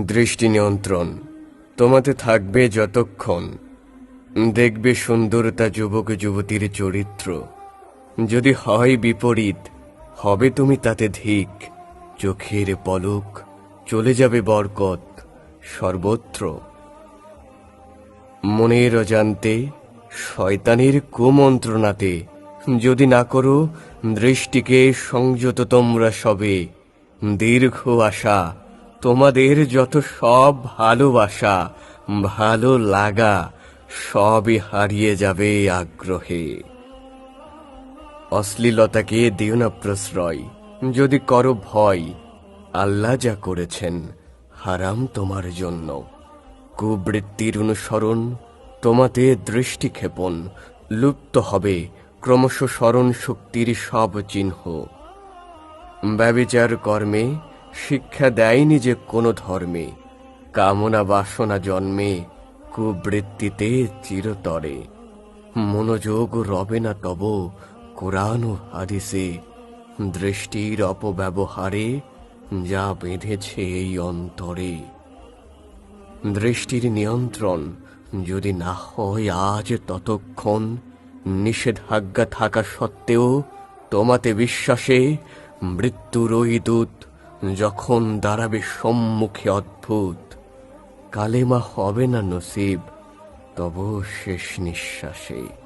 দৃষ্টি নিয়ন্ত্রণ তোমাতে থাকবে যতক্ষণ দেখবে সুন্দরতা যুবক যুবতীর চরিত্র। যদি হয় বিপরীত, হবে তুমি তাতে ধিক। চোখের পলক, চলে যাবে বরকত সর্বত্র। মনের অজান্তে, শয়তানের কুমন্ত্রণাতে যদি না করো দৃষ্টিকে সংযত তোমরা সবে। দীর্ঘ আশা, তোমাদের যত সব ভালোবাসা, ভালো লাগা সবই হারিয়ে যাবে আগ্রহে। অশ্লীলতাকে দিও না প্রশ্রয়, যদি করো ভয়। আল্লাহ যা করেছেন হারাম তোমার জন্য। কুবৃত্তির অনুসরণ, তোমাতে দৃষ্টিক্ষেপণ, লুপ্ত হবে ক্রমশ স্মরণ শক্তির সব চিহ্ন। ব্যভিচার কর্মে শিক্ষা দেয়নি যে কোনো ধর্মে। কামনা বাসনা জন্মে কুবৃত্তিতে চিরতরে। মনোযোগ রবে না তব কোরআন ও হাদিসে। দৃষ্টির অপব্যবহারে যা বেঁধেছে এই অন্তরে। দৃষ্টির নিয়ন্ত্রণ যদি না হয় আজ ততক্ষণ, নিষেধাজ্ঞা থাকা সত্ত্বেও তোমাতে বিশ্বাসে মৃত্যুর ওই দূত যখন দাঁড়াবে সম্মুখে অদ্ভুত। কালেমা হবে না নসিব তব শেষ নিঃশ্বাসে।